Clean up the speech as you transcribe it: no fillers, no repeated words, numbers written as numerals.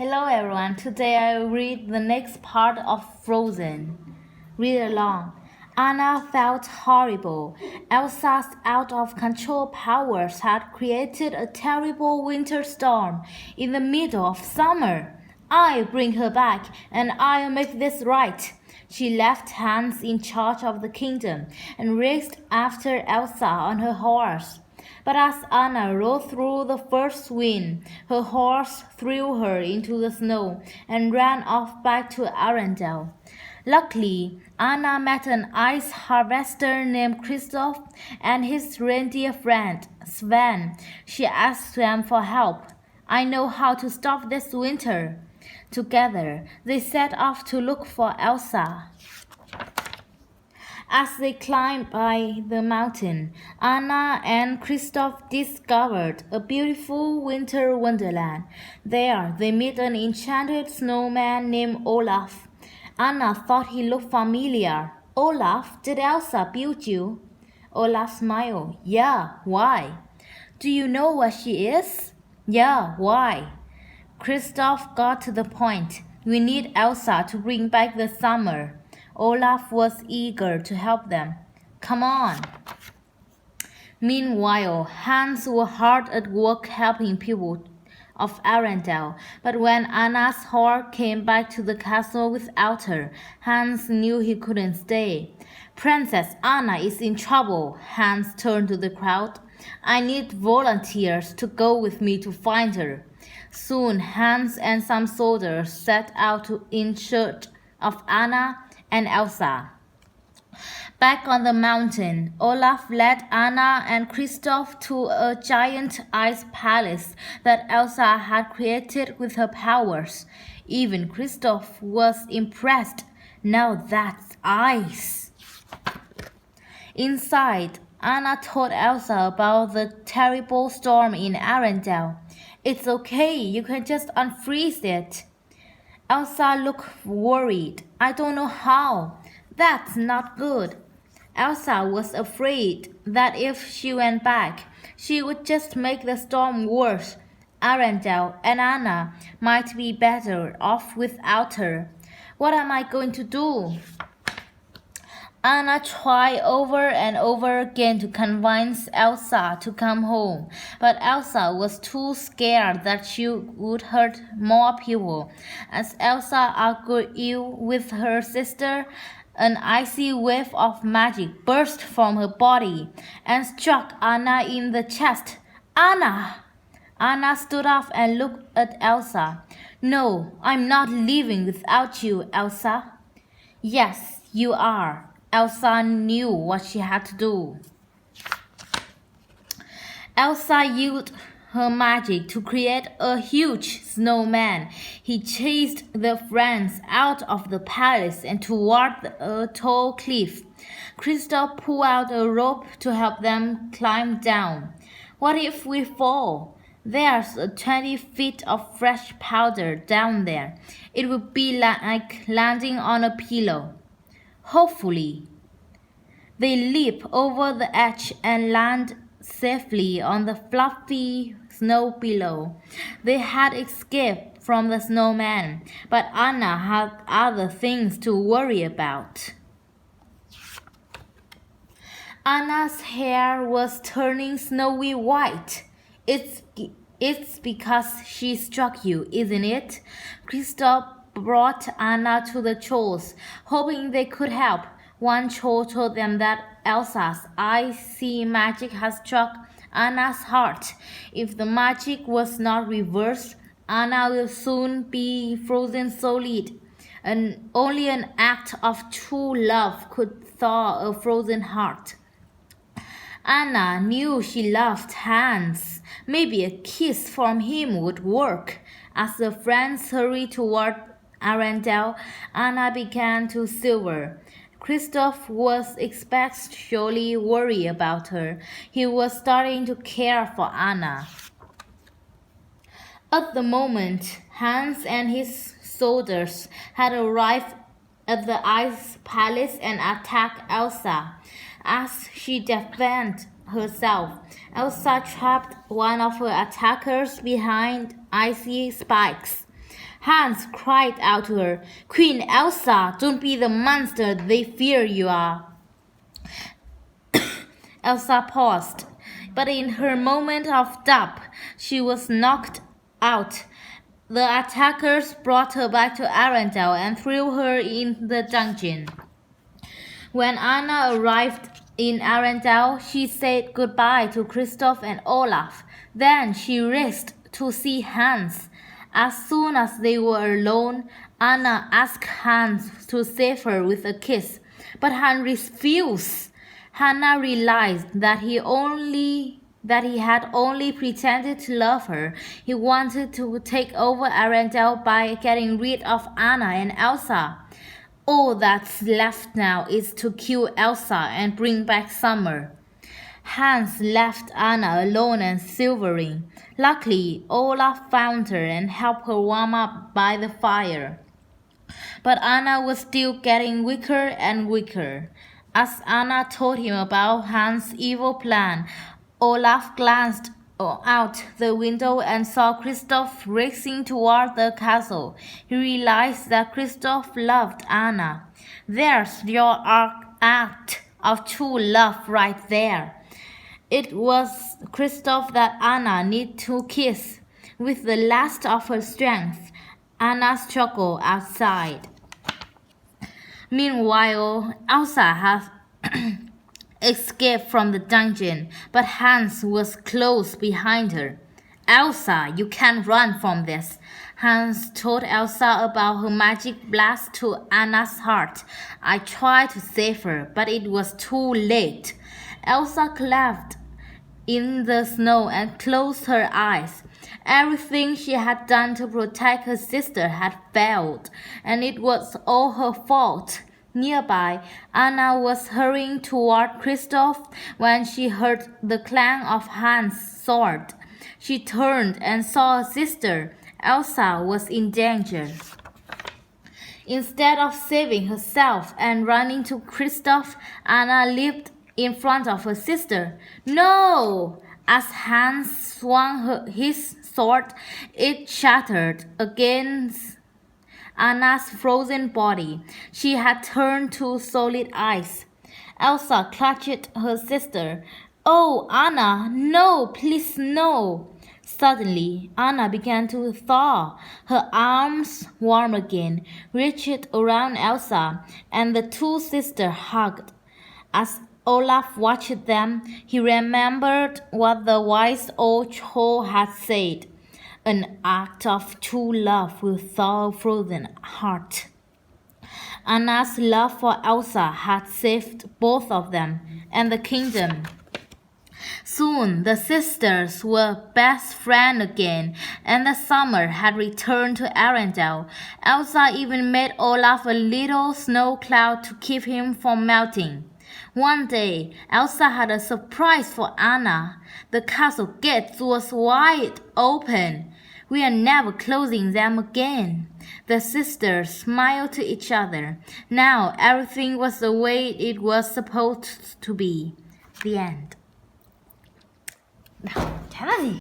Hello everyone, today I will read the next part of Frozen. Read along. Anna felt horrible. Elsa's out-of-control powers had created a terrible winter storm in the middle of summer. I'll bring her back, and I'll make this right. She left Hans in charge of the kingdom and raced after Elsa on her horse. But as Anna rode through the first wind, her horse threw her into the snow and ran off back to Arendelle. Luckily, Anna met an ice harvester named Kristoff and his reindeer friend, Sven. She asked them for help. I know how to stop this winter. Together, they set off to look for Elsa. As they climbed by the mountain, Anna and Kristoff discovered a beautiful winter wonderland. There, they met an enchanted snowman named Olaf. Anna thought he looked familiar. Olaf, did Elsa build you? Olaf smiled. Yeah, why? Do you know what she is? Yeah, why? Kristoff got to the point. We need Elsa to bring back the summer. Olaf was eager to help them. Come on. Meanwhile, Hans was hard at work helping people of Arendelle. But when Anna's horse came back to the castle without her, Hans knew he couldn't stay. Princess Anna is in trouble. Hans turned to the crowd. I need volunteers to go with me to find her. Soon, Hans and some soldiers set out in search of Anna and Elsa. Back on the mountain, Olaf led Anna and Kristoff to a giant ice palace that Elsa had created with her powers. Even Kristoff was impressed. Now that's ice. Inside, Anna told Elsa about the terrible storm in Arendelle. It's okay, you can just unfreeze it. Elsa looked worried. I don't know how. That's not good. Elsa was afraid that if she went back, she would just make the storm worse. Arendelle and Anna might be better off without her. What am I going to do? Anna tried over and over again to convince Elsa to come home, but Elsa was too scared that she would hurt more people. As Elsa argued with her sister, an icy wave of magic burst from her body and struck Anna in the chest. Anna! Anna stood up and looked at Elsa. No, I'm not leaving without you, Elsa. Yes, you are. Elsa knew what she had to do. Elsa used her magic to create a huge snowman. He chased the friends out of the palace and toward a tall cliff. Kristoff pulled out a rope to help them climb down. What if we fall? There's 20 feet of fresh powder down there. It would be like landing on a pillow. Hopefully. They leap over the edge and land safely on the fluffy snow below. They had escaped from the snowman, but Anna had other things to worry about. Anna's hair was turning snowy white. It's because she struck you, isn't it? Kristoff brought Anna to the trolls, hoping they could help. One troll told them that Elsa's icy magic had struck Anna's heart. If the magic was not reversed, Anna will soon be frozen solid. And only an act of true love could thaw a frozen heart. Anna knew she loved Hans. Maybe a kiss from him would work. As the friends hurried toward Arendelle, Anna began to shiver. Kristoff was especially worried about her. He was starting to care for Anna. At the moment, Hans and his soldiers had arrived at the ice palace and attacked Elsa. As she defended herself, Elsa trapped one of her attackers behind icy spikes. Hans cried out to her, Queen Elsa, don't be the monster they fear you are. Elsa paused, but in her moment of doubt, she was knocked out. The attackers brought her back to Arendelle and threw her in the dungeon. When Anna arrived in Arendelle, she said goodbye to Kristoff and Olaf. Then she raced to see Hans. As soon as they were alone, Anna asked Hans to save her with a kiss, but Hans refused. Hannah realized that he had only pretended to love her. He wanted to take over Arendelle by getting rid of Anna and Elsa. All that's left now is to kill Elsa and bring back Summer. Hans left Anna alone and shivering. Luckily, Olaf found her and helped her warm up by the fire. But Anna was still getting weaker and weaker. As Anna told him about Hans' evil plan, Olaf glanced out the window and saw Kristoff racing toward the castle. He realized that Kristoff loved Anna. There's your act of true love right there. It was Kristoff that Anna needed to kiss. With the last of her strength, Anna struggled outside. Meanwhile, Elsa had escaped from the dungeon, but Hans was close behind her. Elsa, you can't run from this. Hans told Elsa about her magic blast to Anna's heart. I tried to save her, but it was too late. Elsa collapsed in the snow and closed her eyes. Everything she had done to protect her sister had failed, and it was all her fault. Nearby, Anna was hurrying toward Kristoff when she heard the clang of Hans' sword. She turned and saw her sister. Elsa was in danger. Instead of saving herself and running to Kristoff, Anna leaped in front of her sister. No! As Hans swung his sword, it shattered against Anna's frozen body. She had turned to solid ice. Elsa clutched her sister. Oh, Anna, no, please no. Suddenly, Anna began to thaw. Her arms, warm again, reached around Elsa, and the two sisters hugged. As Olaf watched them, he remembered what the wise old troll had said. An act of true love will thaw a frozen heart. Anna's love for Elsa had saved both of them and the kingdom. Soon the sisters were best friends again, and the summer had returned to Arendelle. Elsa even made Olaf a little snow cloud to keep him from melting. One day, Elsa had a surprise for Anna. The castle gates was wide open. We are never closing them again. The sisters smiled to each other. Now everything was the way it was supposed to be. The end. 잘하지?